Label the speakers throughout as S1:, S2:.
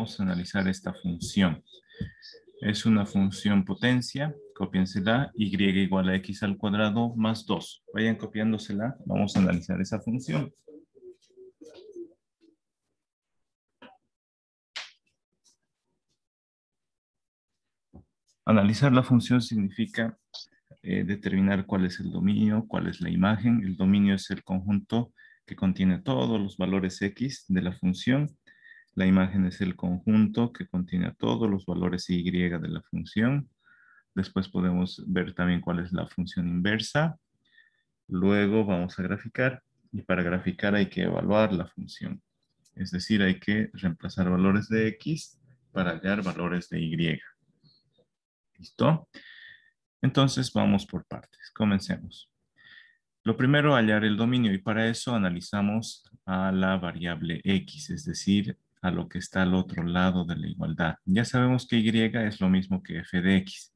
S1: vamos a analizar esta función. Es una función potencia, cópiensela, y igual a x al cuadrado más 2. Vayan copiándosela, vamos a analizar esa función. Analizar la función significa determinar cuál es el dominio, cuál es la imagen. El dominio es el conjunto que contiene todos los valores x de la función. La imagen es el conjunto que contiene todos los valores y de la función. Después podemos ver también cuál es la función inversa. Luego vamos a graficar, y para graficar hay que evaluar la función. Es decir, hay que reemplazar valores de x para hallar valores de y. ¿Listo? Entonces vamos por partes. Comencemos. Lo primero, hallar el dominio, y para eso analizamos a la variable x, es decir, a lo que está al otro lado de la igualdad. Ya sabemos que y es lo mismo que f de x.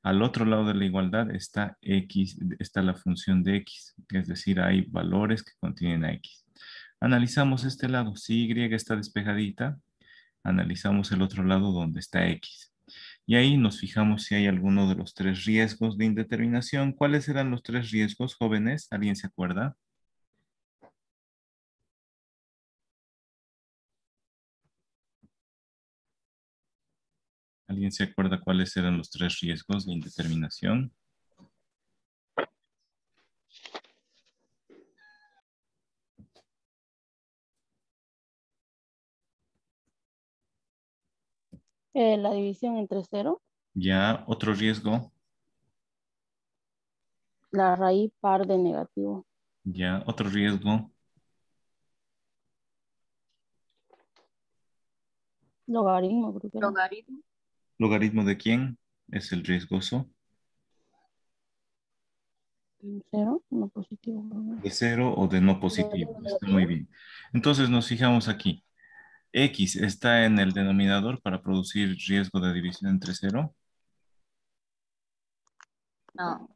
S1: Al otro lado de la igualdad está x, está la función de x, es decir, hay valores que contienen a x. Analizamos este lado. Si y está despejadita, analizamos el otro lado donde está x. Y ahí nos fijamos si hay alguno de los tres riesgos de indeterminación. ¿Cuáles eran los tres riesgos, jóvenes? ¿Alguien se acuerda? ¿Alguien se acuerda cuáles eran los tres riesgos de indeterminación?
S2: La división entre 0,
S1: Ya, otro riesgo.
S2: la raíz par de negativo,
S1: Ya, otro riesgo.
S2: logaritmo, creo que era.
S3: Logaritmo.
S1: ¿Logaritmo de quién es el riesgoso?
S2: 0, no positivo. ¿No?
S1: ¿De cero o de no positivo? Está muy bien. Entonces nos fijamos aquí. X está en el denominador para producir riesgo de división entre cero.
S3: No.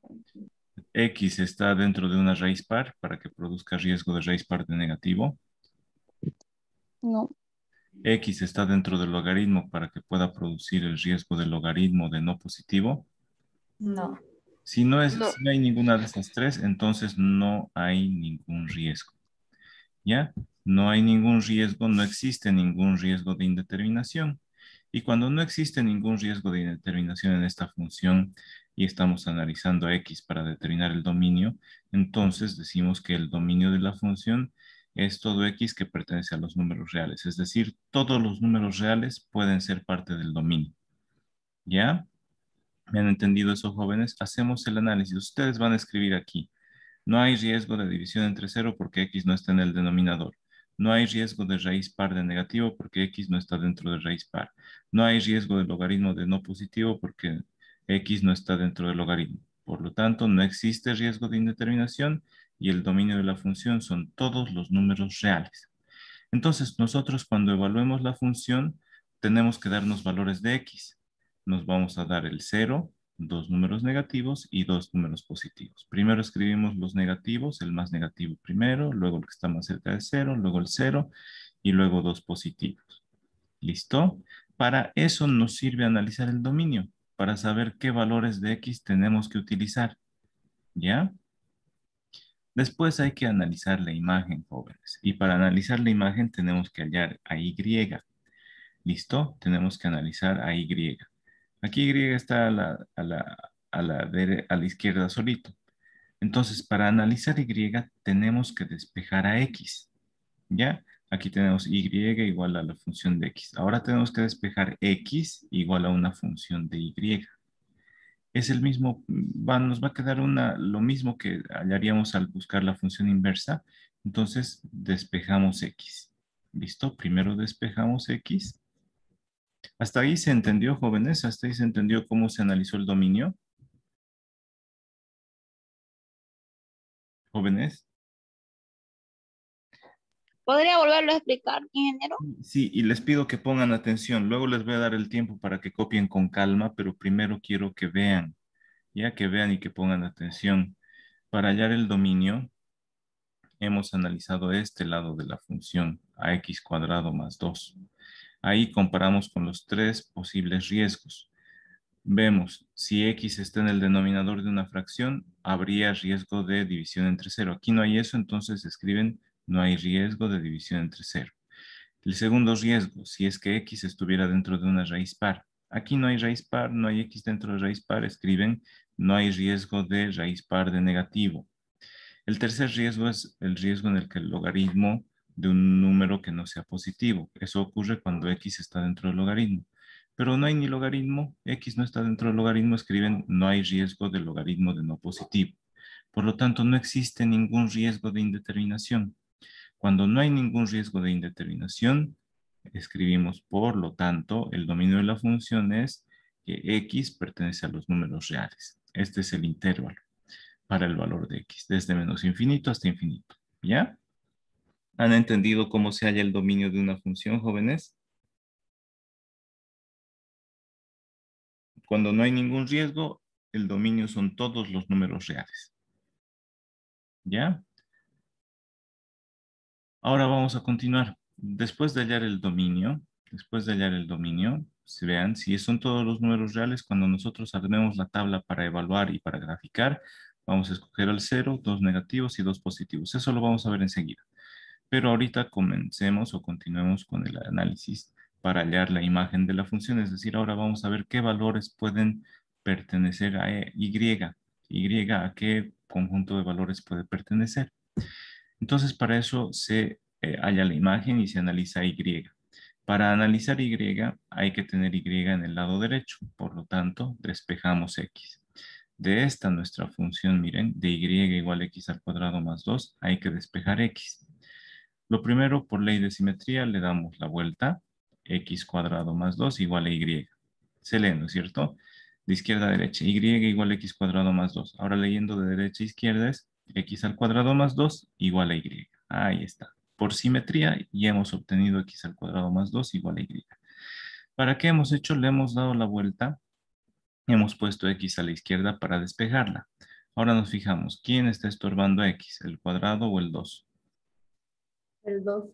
S1: X está dentro de una raíz par para que produzca riesgo de raíz par de negativo.
S2: No,
S1: X está dentro del logaritmo para que pueda producir el riesgo del logaritmo de no positivo.
S3: No.
S1: Si no
S3: No.
S1: si no hay ninguna de estas tres, entonces no hay ningún riesgo. ¿Ya? No hay ningún riesgo, no existe ningún riesgo de indeterminación. Y cuando no existe ningún riesgo de indeterminación en esta función y estamos analizando a x para determinar el dominio, entonces decimos que el dominio de la función es todo x que pertenece a los números reales. Es decir, todos los números reales pueden ser parte del dominio. ¿Ya? ¿Me han entendido eso, jóvenes? Hacemos el análisis. Ustedes van a escribir aquí. No hay riesgo de división entre cero porque x no está en el denominador. No hay riesgo de raíz par de negativo porque x no está dentro de raíz par. No hay riesgo de logaritmo de no positivo porque x no está dentro del logaritmo. Por lo tanto, no existe riesgo de indeterminación y el dominio de la función son todos los números reales. Entonces, nosotros cuando evaluemos la función, tenemos que darnos valores de x. Nos vamos a dar el 0, dos números negativos y dos números positivos. Primero escribimos los negativos, el más negativo primero, luego el que está más cerca de 0, luego el 0 y luego dos positivos. ¿Listo? Para eso nos sirve analizar el dominio, para saber qué valores de x tenemos que utilizar. ¿Ya? Después hay que analizar la imagen, jóvenes. Y para analizar la imagen tenemos que hallar a Y. ¿Listo? Tenemos que analizar a Y. Aquí Y está a la izquierda solito. Entonces, para analizar Y tenemos que despejar a X. ¿Ya? Aquí tenemos Y igual a la función de X. Ahora tenemos que despejar X igual a una función de Y. Es el mismo, nos va a quedar lo mismo que hallaríamos al buscar la función inversa. Entonces, despejamos X. ¿Listo? Primero despejamos X. ¿Hasta ahí se entendió, jóvenes? ¿Hasta ahí se entendió cómo se analizó el dominio? ¿Jóvenes?
S3: ¿Podría volverlo a explicar, ingeniero?
S1: Sí, y les pido que pongan atención. Luego les voy a dar el tiempo para que copien con calma, pero primero quiero que vean, ya que vean y que pongan atención. Para hallar el dominio, hemos analizado este lado de la función, ax² más 2. Ahí comparamos con los tres posibles riesgos. Vemos, si X está en el denominador de una fracción, habría riesgo de división entre cero. Aquí no hay eso, entonces escriben no hay riesgo de división entre cero. El segundo riesgo, si es que X estuviera dentro de una raíz par. Aquí no hay raíz par, no hay X dentro de raíz par, escriben no hay riesgo de raíz par de negativo. El tercer riesgo es el riesgo en el que el logaritmo de un número que no sea positivo. Eso ocurre cuando X está dentro del logaritmo. Pero no hay ni logaritmo, X no está dentro del logaritmo, escriben no hay riesgo del logaritmo de no positivo. Por lo tanto, no existe ningún riesgo de indeterminación. Cuando no hay ningún riesgo de indeterminación, escribimos, por lo tanto, el dominio de la función es que X pertenece a los números reales. Este es el intervalo para el valor de X, desde menos infinito hasta infinito. ¿Ya? ¿Han entendido cómo se halla el dominio de una función, jóvenes? Cuando no hay ningún riesgo, el dominio son todos los números reales. ¿Ya? Ahora vamos a continuar. Después de hallar el dominio, se vean, si son todos los números reales, cuando nosotros armemos la tabla para evaluar y para graficar, vamos a escoger el 0, 2 negativos y 2 positivos. Eso lo vamos a ver enseguida. Pero ahorita comencemos o continuemos con el análisis para hallar la imagen de la función. Es decir, ahora vamos a ver qué valores pueden pertenecer a Y. Y a qué conjunto de valores puede pertenecer. Entonces, para eso se halla la imagen y se analiza Y. Para analizar Y hay que tener Y en el lado derecho. Por lo tanto, despejamos X. De esta nuestra función, miren, de Y igual a X al cuadrado más 2, hay que despejar X. Lo primero, por ley de simetría, le damos la vuelta. X cuadrado más 2 igual a Y. Se lee, ¿no es cierto? De izquierda a derecha. Y igual a X cuadrado más 2. Ahora leyendo de derecha a izquierda es X al cuadrado más 2 igual a Y. Ahí está. Por simetría ya hemos obtenido X al cuadrado más 2 igual a Y. ¿Para qué hemos hecho? Le hemos dado la vuelta. Hemos puesto X a la izquierda para despejarla. Ahora nos fijamos. ¿Quién está estorbando a X? ¿El cuadrado o el 2?
S3: El 2.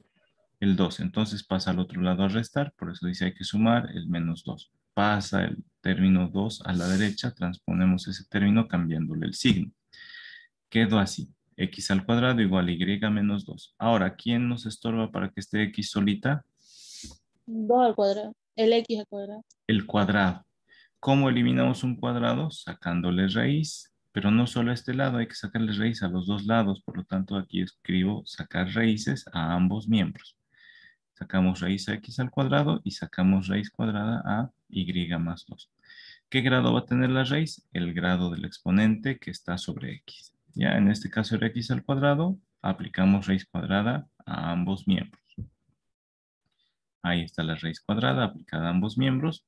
S1: El 2. Entonces pasa al otro lado a restar, por eso dice hay que sumar el menos 2. Pasa el término 2 a la derecha, transponemos ese término cambiándole el signo. Quedó así. X al cuadrado igual a Y menos 2. Ahora, ¿quién nos estorba para que esté X solita?
S2: 2 al cuadrado. El X al cuadrado.
S1: El cuadrado. ¿Cómo eliminamos un cuadrado? Sacándole raíz. Pero no solo a este lado, hay que sacarle raíz a los dos lados. Por lo tanto, aquí escribo sacar raíces a ambos miembros. Sacamos raíz a X al cuadrado y sacamos raíz cuadrada a Y más 2. ¿Qué grado va a tener la raíz? El grado del exponente que está sobre X. Ya, en este caso era X al cuadrado, aplicamos raíz cuadrada a ambos miembros. Ahí está la raíz cuadrada aplicada a ambos miembros.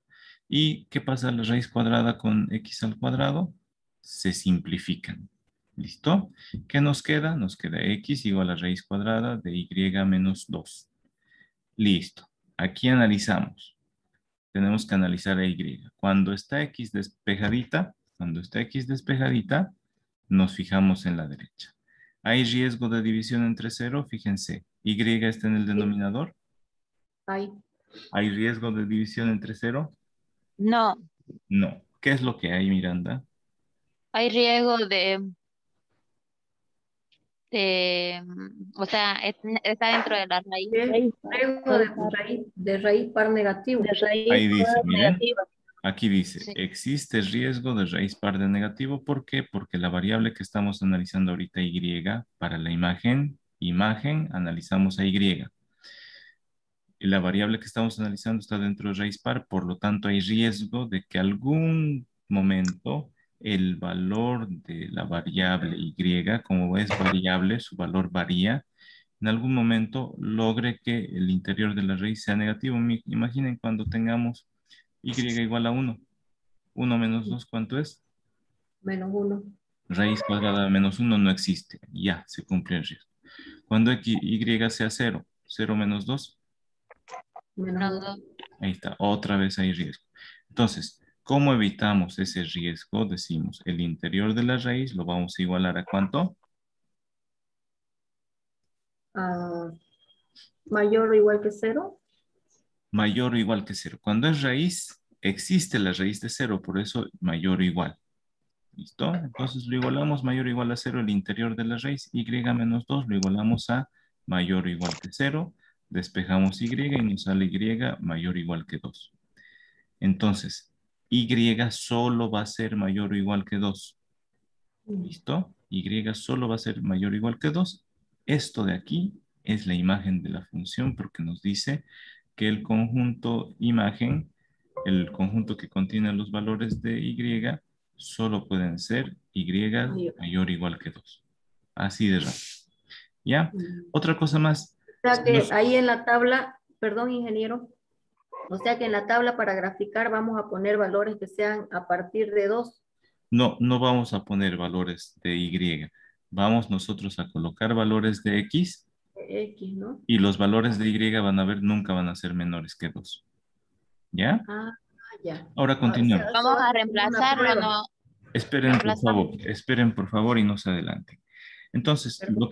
S1: ¿Y qué pasa a la raíz cuadrada con X al cuadrado? Se simplifican. ¿Listo? ¿Qué nos queda? Nos queda X igual a raíz cuadrada de Y menos 2. Listo. Aquí analizamos. Tenemos que analizar a Y. Cuando está X despejadita, nos fijamos en la derecha. ¿Hay riesgo de división entre 0? Fíjense. ¿Y está en el denominador?
S3: Hay.
S1: ¿Hay riesgo de división entre 0?
S3: No.
S1: No. ¿Qué es lo que hay, Miranda?
S3: Hay riesgo o sea, está dentro de la raíz.
S2: Riesgo
S3: De raíz par negativo.
S1: Ahí dice, miren. Aquí dice,
S3: Sí.
S1: existe riesgo de raíz par de negativo. ¿Por qué? Porque la variable que estamos analizando ahorita, Y, para la imagen, analizamos a Y. Y la variable que estamos analizando está dentro de raíz par, por lo tanto hay riesgo de que algún momento el valor de la variable Y, como es variable, su valor varía, en algún momento logre que el interior de la raíz sea negativo. Imaginen cuando tengamos Y igual a 1. 1 menos 2, ¿cuánto es?
S3: Menos 1.
S1: Raíz cuadrada de menos 1 no existe. Ya, se cumple el riesgo. Cuando Y sea 0, 0 menos 2.
S3: Menos 2.
S1: Ahí está, otra vez hay riesgo. Entonces, ¿cómo evitamos ese riesgo? Decimos, el interior de la raíz lo vamos a igualar a ¿cuánto?
S3: Mayor o igual que 0.
S1: mayor o igual que 0. Cuando es raíz, existe la raíz de 0, por eso mayor o igual. ¿Listo? Entonces lo igualamos mayor o igual a 0 el interior de la raíz. Y menos 2 lo igualamos a mayor o igual que 0. Despejamos y nos sale y mayor o igual que 2. Entonces, y solo va a ser mayor o igual que 2. ¿Listo? Y solo va a ser mayor o igual que 2. Esto de aquí es la imagen de la función porque nos dice que el conjunto imagen, el conjunto que contiene los valores de y, solo pueden ser y mayor o igual que 2. Así de rápido. ¿Ya? Otra cosa más.
S3: O sea que ahí en la tabla, perdón, ingeniero, o sea que en la tabla para graficar vamos a poner valores que sean a partir de 2.
S1: No, no vamos a poner valores de y. Vamos nosotros a colocar valores de x.
S3: X, ¿no?
S1: Y los valores de y nunca van a ser menores que 2. ¿Ya?
S3: Ah, ya.
S1: Ahora continuemos.
S3: Vamos a reemplazarlo, ¿no?
S1: Esperen por favor y no se adelanten. Entonces, lo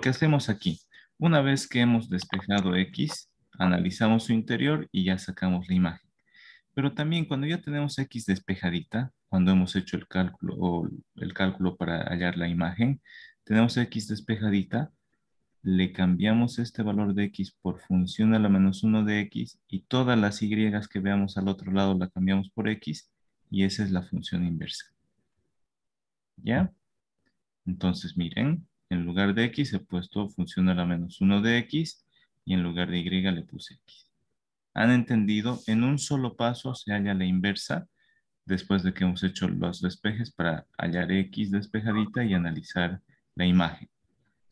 S1: que hacemos aquí, una vez que hemos despejado x, analizamos su interior y ya sacamos la imagen. Pero también cuando ya tenemos x despejadita, cuando hemos hecho el cálculo o el cálculo para hallar la imagen, tenemos x despejadita, le cambiamos este valor de x por función a la menos 1 de x y todas las y que veamos al otro lado la cambiamos por x y esa es la función inversa. ¿Ya? Entonces miren, en lugar de x he puesto función a la menos 1 de x y en lugar de y le puse x. ¿Han entendido? En un solo paso se halla la inversa después de que hemos hecho los despejes para hallar x despejadita y analizar la imagen.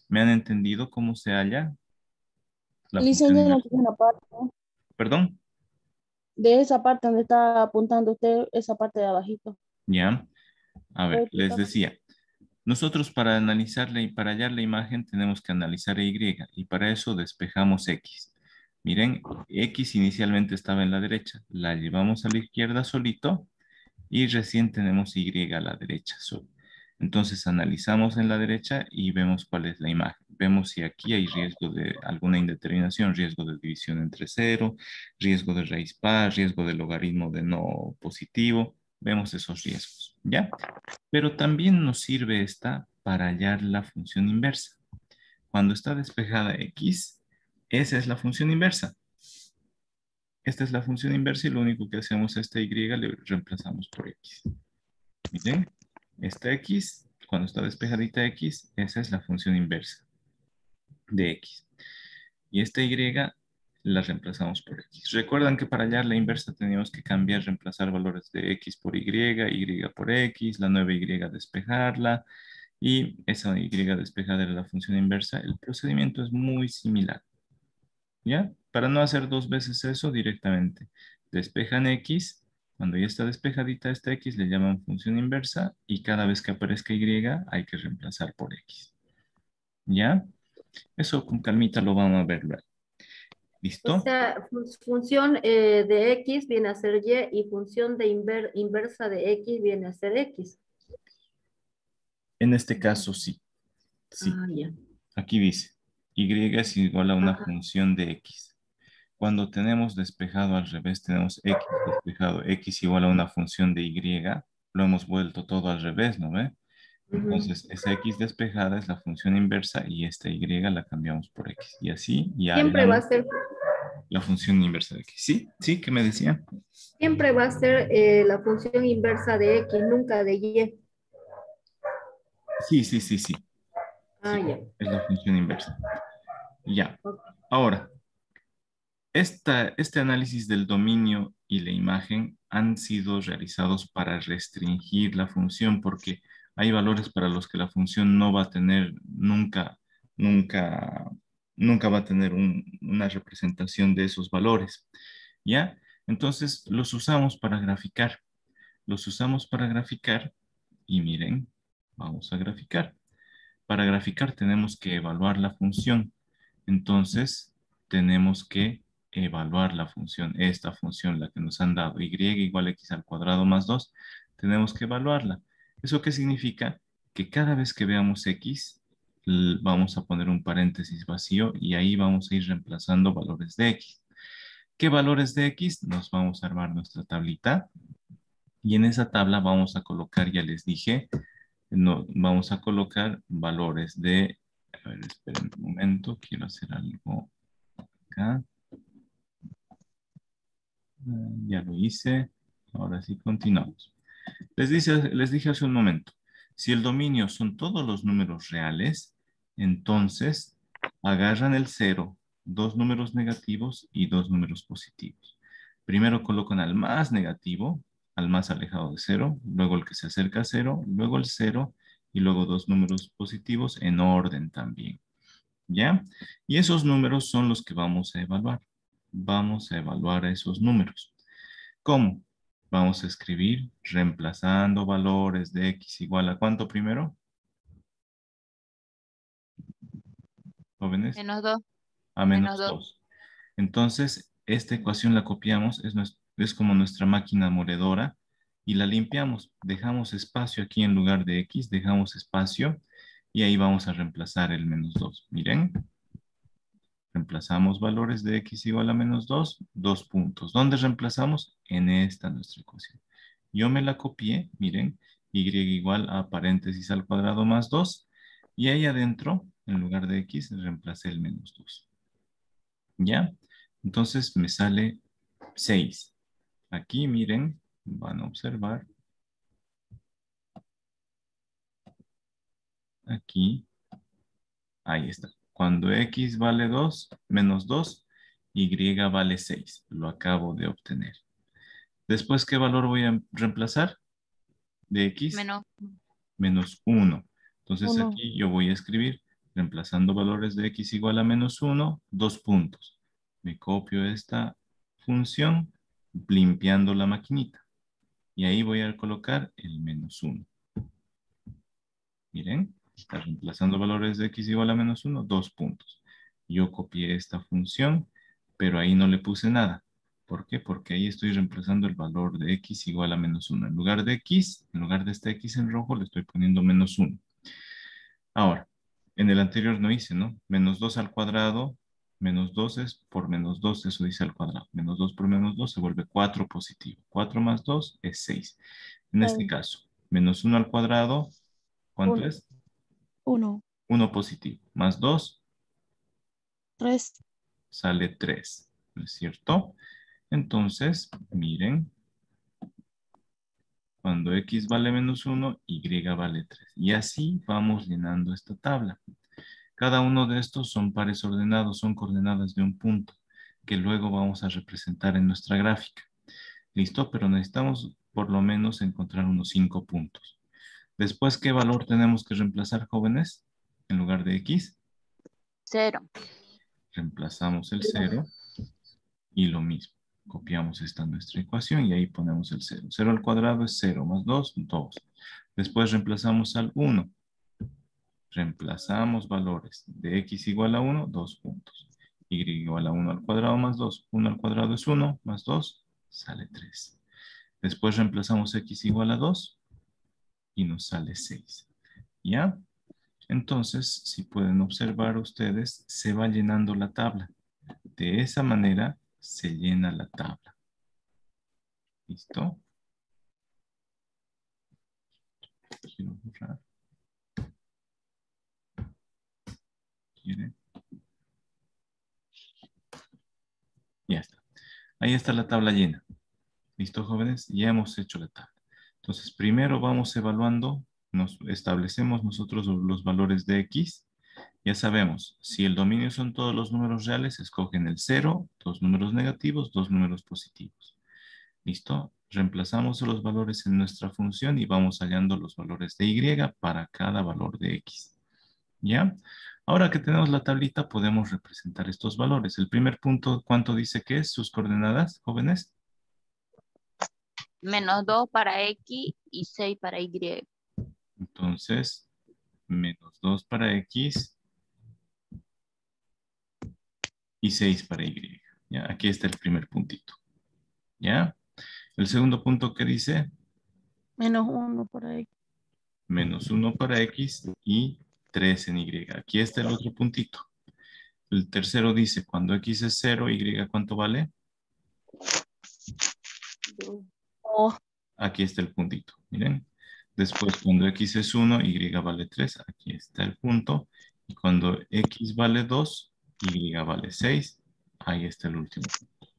S1: ¿Me han entendido cómo se halla la función
S2: Licenciado,
S1: inversa?
S2: no una parte, ¿no?
S1: ¿Perdón?
S2: De esa parte donde está apuntando usted, esa parte de abajito.
S1: Ya. A ver, les
S2: Explicar.
S1: decía. Nosotros para analizarla y para hallar la imagen tenemos que analizar y y para eso despejamos x. Miren, x inicialmente estaba en la derecha, la llevamos a la izquierda solito y recién tenemos y a la derecha solo. Entonces analizamos en la derecha y vemos cuál es la imagen. Vemos si aquí hay riesgo de alguna indeterminación, riesgo de división entre cero, riesgo de raíz par, riesgo de logaritmo de no positivo. Vemos esos riesgos, ¿ya? Pero también nos sirve esta para hallar la función inversa. Cuando está despejada x, esa es la función inversa. Esta es la función inversa y lo único que hacemos a esta y le reemplazamos por x. Miren, esta x, cuando está despejadita x, esa es la función inversa de x. Y esta y la reemplazamos por x. Recuerdan que para hallar la inversa teníamos que cambiar, reemplazar valores de x por y por x, la nueva y despejarla, y esa y despejada era la función inversa. El procedimiento es muy similar. ¿Ya? Para no hacer dos veces eso directamente. Despejan x, cuando ya está despejadita esta x le llaman función inversa y cada vez que aparezca y hay que reemplazar por x. ¿Ya? Eso con calmita lo vamos a ver luego. ¿Listo?
S3: O sea, función de x viene a ser y y función de inversa de x viene a ser x.
S1: En este caso sí. Sí.
S3: Ah, ya.
S1: Aquí dice, y es igual a una función de x. Cuando tenemos despejado al revés, tenemos x despejado, x igual a una función de y, lo hemos vuelto todo al revés, ¿no ve? Entonces, esa x despejada es la función inversa y esta y la cambiamos por x. Y así ya
S3: Siempre va a ser,
S1: la función inversa de x. ¿Sí? ¿Sí? ¿Qué me decía?
S3: siempre va a ser la función inversa de x, nunca de y.
S1: Sí, sí, sí, sí.
S3: Ah,
S1: Sí,
S3: ya.
S1: es la función inversa. Ya.
S3: Ok.
S1: Ahora, este análisis del dominio y la imagen han sido realizados para restringir la función porque hay valores para los que la función no va a tener nunca, nunca, nunca va a tener una representación de esos valores. ¿Ya? Entonces los usamos para graficar. Los usamos para graficar y miren, vamos a graficar. Para graficar tenemos que evaluar la función. Entonces, tenemos que evaluar la función, esta función, la que nos han dado, y igual a x al cuadrado más 2, tenemos que evaluarla. ¿Eso qué significa? Que cada vez que veamos x, vamos a poner un paréntesis vacío y ahí vamos a ir reemplazando valores de x. ¿Qué valores de X? Nos vamos a armar nuestra tablita. Y en esa tabla vamos a colocar, ya les dije, no, vamos a colocar valores de, a ver, esperen un momento, quiero hacer algo acá. Ya lo hice, ahora sí continuamos. Les dije hace un momento, si el dominio son todos los números reales, entonces agarran el 0, dos números negativos y dos números positivos. Primero colocan al más negativo, al más alejado de 0, luego el que se acerca a 0, luego el 0 y luego dos números positivos en orden también. ¿Ya? Y esos números son los que vamos a evaluar. Vamos a evaluar esos números. ¿Cómo? Vamos a escribir reemplazando valores de X igual a ¿cuánto primero? Jóvenes,
S4: -2.
S1: a
S4: Menos
S1: menos
S4: 2.
S1: 2. Entonces, esta ecuación la copiamos, es como nuestra máquina moledora, y la limpiamos. Dejamos espacio aquí en lugar de X, dejamos espacio, y ahí vamos a reemplazar el -2. Miren. Reemplazamos valores de X igual a -2, 2 puntos. ¿Dónde reemplazamos? En esta nuestra ecuación. Yo me la copié, miren, Y igual a paréntesis al cuadrado más 2, y ahí adentro, en lugar de X, reemplacé el -2. ¿Ya? Entonces me sale 6. Aquí, miren, van a observar. Aquí, ahí está. Cuando X vale 2, -2, Y vale 6. Lo acabo de obtener. Después, ¿qué valor voy a reemplazar? De X,
S4: Menos
S1: -1. Entonces
S2: 1.
S1: aquí yo voy a escribir, reemplazando valores de X igual a -1, 2 puntos. Me copio esta función, limpiando la maquinita. Y ahí voy a colocar el -1. Miren, está reemplazando valores de X igual a -1, 2 puntos. Yo copié esta función, pero ahí no le puse nada. ¿Por qué? Porque ahí estoy reemplazando el valor de X igual a -1. En lugar de X, en lugar de esta X en rojo, le estoy poniendo -1. Ahora, en el anterior no hice, ¿no? -2 al cuadrado, -2 es por -2, eso dice al cuadrado. -2 por -2 se vuelve 4 positivo. 4 más 2 es 6. En este caso, -1 al cuadrado, ¿cuánto
S2: Uno.
S1: es?
S2: 1.
S1: 1 positivo. Más 2
S2: 3.
S1: sale 3, ¿no es cierto? Entonces, miren, cuando X vale -1, Y vale 3. Y así vamos llenando esta tabla. Cada uno de estos son pares ordenados, son coordenadas de un punto, que luego vamos a representar en nuestra gráfica. ¿Listo? Pero necesitamos por lo menos encontrar unos 5 puntos. Después, ¿qué valor tenemos que reemplazar, jóvenes? En lugar de X,
S4: 0.
S1: reemplazamos el 0 y lo mismo. Copiamos esta nuestra ecuación y ahí ponemos el 0. 0 al cuadrado es 0 más 2, 2. Después reemplazamos al 1. Reemplazamos valores de X igual a 1, 2 puntos. Y igual a 1 al cuadrado más 2. 1 al cuadrado es 1, más 2, sale 3. Después reemplazamos X igual a 2 y nos sale 6. ¿Ya? Entonces, si pueden observar ustedes, se va llenando la tabla. De esa manera se llena la tabla. ¿Listo? Quiero borrar. ¿Quieren? Ya está. Ahí está la tabla llena. ¿Listo, jóvenes? Ya hemos hecho la tabla. Entonces, primero vamos evaluando, nos establecemos nosotros los valores de X. Ya sabemos, si el dominio son todos los números reales, escogen el 0, dos números negativos, dos números positivos. ¿Listo? Reemplazamos los valores en nuestra función y vamos hallando los valores de Y para cada valor de X. ¿Ya? Ahora que tenemos la tablita, podemos representar estos valores. El primer punto, ¿cuánto dice que es? ¿Sus coordenadas, jóvenes?
S4: -2 para X y 6 para Y.
S1: Entonces, -2 para X y 6 para Y. ¿Ya? Aquí está el primer puntito. ¿Ya? El segundo punto que dice,
S2: -1 por ahí.
S1: -1 para X y 3 en Y. Aquí está el otro puntito. El tercero dice, cuando X es 0, Y ¿cuánto vale?
S2: Oh,
S1: Aquí está el puntito, miren. Después, cuando x es 1, y vale 3, aquí está el punto. Y cuando x vale 2, y vale 6, ahí está el último punto.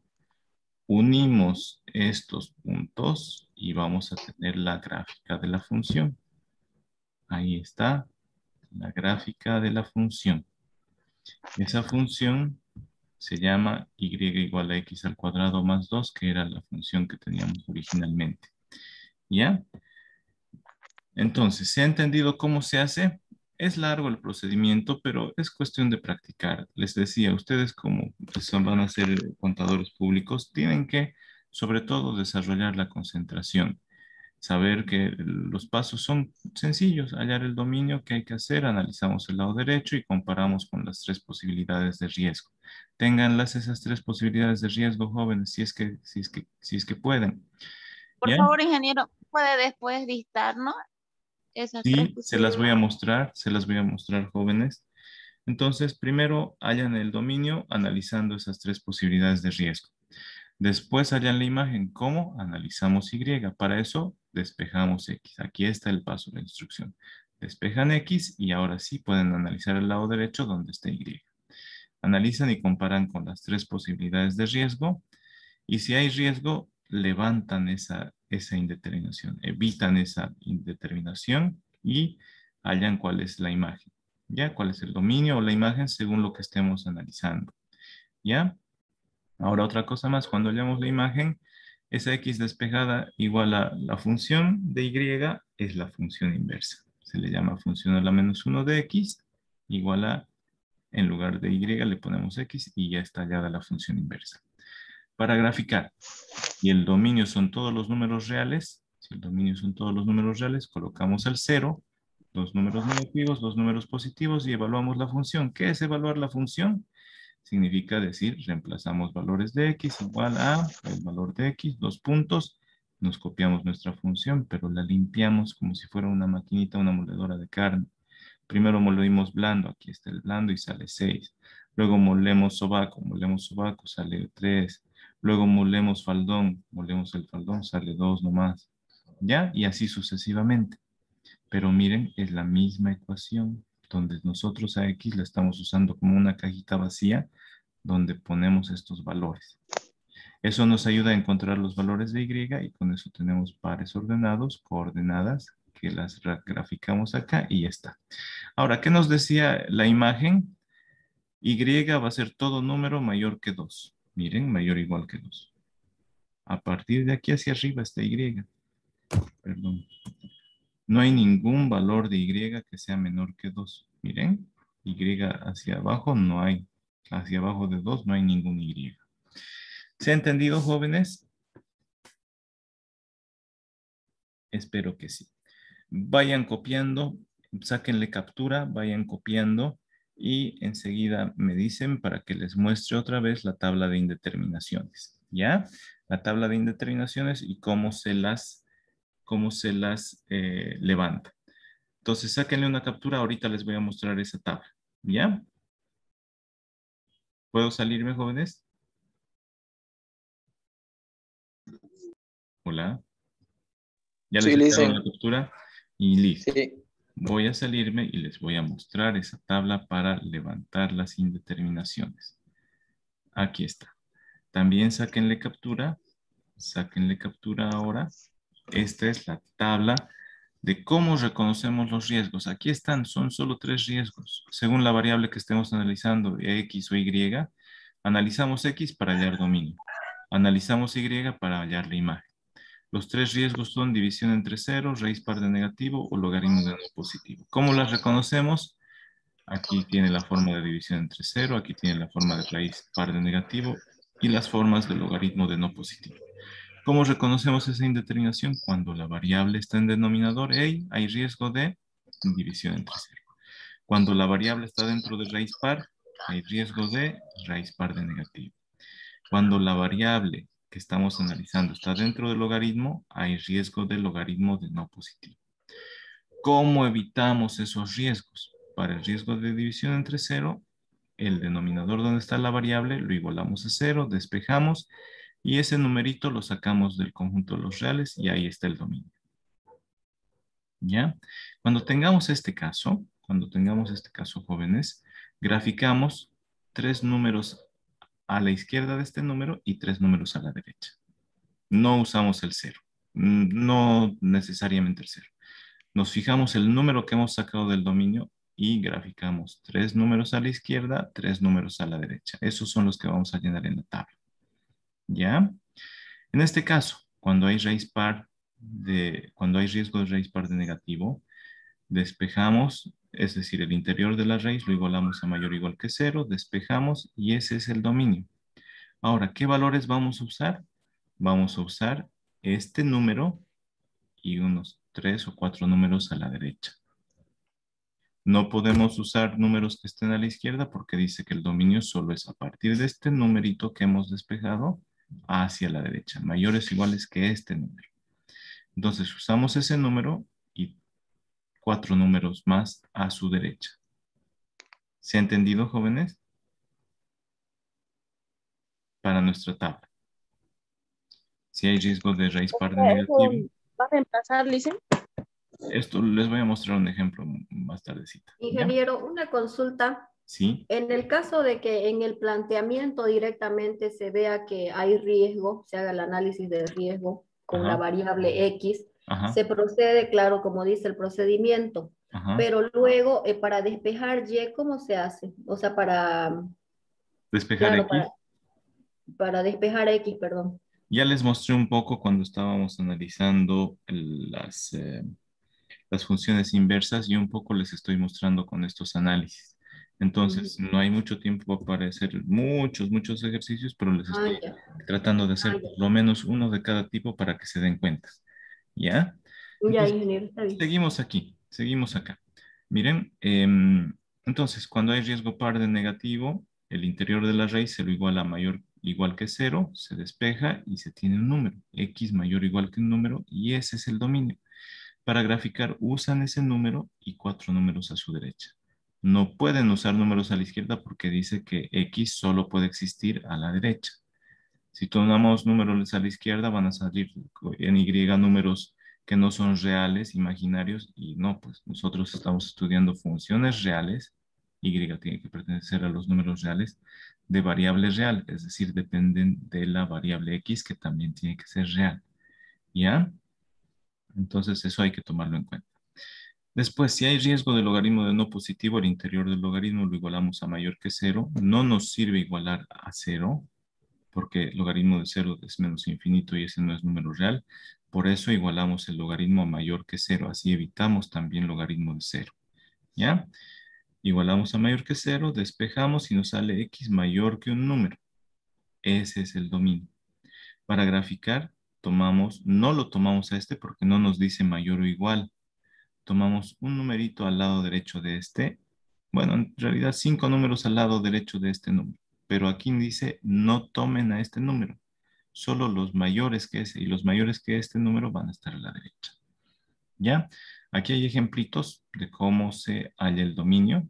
S1: Unimos estos puntos y vamos a tener la gráfica de la función. Ahí está la gráfica de la función. Esa función se llama y igual a x al cuadrado más 2, que era la función que teníamos originalmente. ¿Ya? Entonces, ¿se ha entendido cómo se hace? Es largo el procedimiento, pero es cuestión de practicar. Les decía, ustedes como van a ser contadores públicos, tienen que, sobre todo, desarrollar la concentración. Saber que los pasos son sencillos, hallar el dominio que hay que hacer, analizamos el lado derecho y comparamos con las tres posibilidades de riesgo. Ténganlas esas tres posibilidades de riesgo, jóvenes, si es que pueden.
S4: Por
S1: ¿Ya?
S4: favor, ingeniero, ¿puede después dictarnos esas tres
S1: Sí, se las voy a
S4: posibilidades?
S1: mostrar, jóvenes. Entonces, primero hallan el dominio analizando esas tres posibilidades de riesgo. Después hallan la imagen. ¿Cómo? Analizamos Y. Para eso, despejamos X. Aquí está el paso de la instrucción. Despejan X y ahora sí pueden analizar el lado derecho donde está Y. Analizan y comparan con las tres posibilidades de riesgo. Y si hay riesgo, levantan esa indeterminación, evitan esa indeterminación y hallan cuál es la imagen. ¿Ya? ¿Cuál es el dominio o la imagen según lo que estemos analizando? ¿Ya? Ahora otra cosa más, cuando hallamos la imagen, esa x despejada igual a la función de y es la función inversa. Se le llama función a la menos 1 de x igual a, en lugar de y le ponemos x y ya está hallada la función inversa. Para graficar, y el dominio son todos los números reales, si el dominio son todos los números reales, colocamos el 0, los números negativos, los números positivos y evaluamos la función. ¿Qué es evaluar la función? Significa decir, reemplazamos valores de x igual a el valor de x, dos puntos, nos copiamos nuestra función, pero la limpiamos como si fuera una maquinita, una moledora de carne. Primero molimos blando, aquí está el blando y sale 6. Luego molemos sobaco, sale 3. Luego molemos el faldón, sale 2 nomás. ¿Ya? Y así sucesivamente. Pero miren, es la misma ecuación, donde nosotros a x la estamos usando como una cajita vacía, donde ponemos estos valores. Eso nos ayuda a encontrar los valores de y y con eso tenemos pares ordenados, coordenadas, que las graficamos acá y ya está. Ahora, ¿qué nos decía la imagen? Y va a ser todo número mayor que 2. Miren, mayor o igual que 2. A partir de aquí hacia arriba está y. Perdón. No hay ningún valor de y que sea menor que 2. Miren, y hacia abajo no hay. Hacia abajo de 2 no hay ningún y. ¿Se ha entendido, jóvenes? Espero que sí. Vayan copiando, sáquenle captura, vayan copiando y enseguida me dicen para que les muestre otra vez la tabla de indeterminaciones. ¿Ya? La tabla de indeterminaciones y cómo se las levanta. Entonces, sáquenle una captura. Ahorita les voy a mostrar esa tabla. ¿Ya? ¿Puedo salirme, jóvenes? Hola. ¿Ya les
S5: Sí,
S1: sacaron la
S5: dicen.
S1: captura? Y listo.
S5: Sí.
S1: Voy a salirme y les voy a mostrar esa tabla para levantar las indeterminaciones. Aquí está. También sáquenle captura. Sáquenle captura ahora. Esta es la tabla de cómo reconocemos los riesgos. Aquí están, son solo 3 riesgos. Según la variable que estemos analizando, X o Y, analizamos X para hallar dominio. Analizamos Y para hallar la imagen. Los 3 riesgos son división entre 0, raíz par de negativo o logaritmo de no positivo. ¿Cómo las reconocemos? Aquí tiene la forma de división entre 0, aquí tiene la forma de raíz par de negativo y las formas de logaritmo de no positivo. ¿Cómo reconocemos esa indeterminación? Cuando la variable está en denominador, hay riesgo de división entre 0. Cuando la variable está dentro de raíz par, hay riesgo de raíz par de negativo. Cuando la variable que estamos analizando está dentro del logaritmo, hay riesgo de logaritmo de no positivo. ¿Cómo evitamos esos riesgos? Para el riesgo de división entre 0, el denominador donde está la variable lo igualamos a 0, despejamos Y ese numerito lo sacamos del conjunto de los reales y ahí está el dominio. ¿Ya? Cuando tengamos este caso, jóvenes, graficamos 3 números a la izquierda de este número y 3 números a la derecha. No usamos el 0. No necesariamente el 0. Nos fijamos el número que hemos sacado del dominio y graficamos 3 números a la izquierda, 3 números a la derecha. Esos son los que vamos a llenar en la tabla. ¿Ya? En este caso, cuando hay riesgo de raíz par de negativo, despejamos, es decir, el interior de la raíz lo igualamos a mayor o igual que 0, despejamos y ese es el dominio. Ahora, ¿qué valores vamos a usar? Vamos a usar este número y unos 3 o 4 números a la derecha. No podemos usar números que estén a la izquierda porque dice que el dominio solo es a partir de este numerito que hemos despejado hacia la derecha, mayores o iguales que este número. Entonces usamos ese número y 4 números más a su derecha. ¿Se ha entendido, jóvenes? Para nuestra tabla. Si hay riesgo de raíz par de negativo.
S2: ¿Va a reemplazar, Lice?
S1: Esto les voy a mostrar un ejemplo más tardecita.
S3: Ingeniero, una consulta.
S1: Sí.
S3: En el caso de que en el planteamiento directamente se vea que hay riesgo, se haga el análisis de riesgo con la variable X, se procede, claro, como dice el procedimiento, pero luego para despejar Y, ¿cómo se hace? O sea, para...
S1: Despejar X.
S3: Para despejar X, perdón.
S1: Ya les mostré un poco cuando estábamos analizando las funciones inversas y un poco les estoy mostrando con estos análisis. Entonces, no hay mucho tiempo para hacer muchos ejercicios, pero les estoy tratando de hacer por lo menos uno de cada tipo para que se den cuenta. ¿Ya?
S3: Ya, ingeniero, está bien.
S1: Seguimos acá. Miren, entonces, cuando hay riesgo par de negativo, el interior de la raíz se lo iguala a mayor igual que 0, se despeja y se tiene un número. X mayor o igual que un número y ese es el dominio. Para graficar usan ese número y 4 números a su derecha. No pueden usar números a la izquierda porque dice que X solo puede existir a la derecha. Si tomamos números a la izquierda van a salir en Y números que no son reales, imaginarios, y no, pues nosotros estamos estudiando funciones reales, Y tiene que pertenecer a los números reales de variable real, es decir, dependen de la variable X que también tiene que ser real. ¿Ya? Entonces eso hay que tomarlo en cuenta. Después, si hay riesgo de logaritmo de no positivo, el interior del logaritmo lo igualamos a mayor que 0. No nos sirve igualar a 0, porque logaritmo de 0 es menos infinito y ese no es número real. Por eso igualamos el logaritmo a mayor que 0. Así evitamos también logaritmo de 0. ¿Ya? Igualamos a mayor que 0, despejamos y nos sale X mayor que un número. Ese es el dominio. Para graficar, no lo tomamos a este porque no nos dice mayor o igual. Tomamos un numerito al lado derecho de este. Bueno, en realidad 5 números al lado derecho de este número. Pero aquí dice no tomen a este número. Solo los mayores que ese y los mayores que este número van a estar a la derecha. ¿Ya? Aquí hay ejemplitos de cómo se halla el dominio.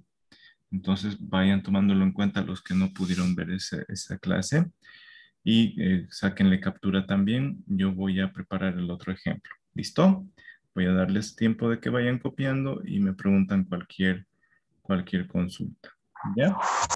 S1: Entonces vayan tomándolo en cuenta los que no pudieron ver esa clase. Y sáquenle captura también. Yo voy a preparar el otro ejemplo. ¿Listo? Voy a darles tiempo de que vayan copiando y me preguntan cualquier consulta. ¿Ya?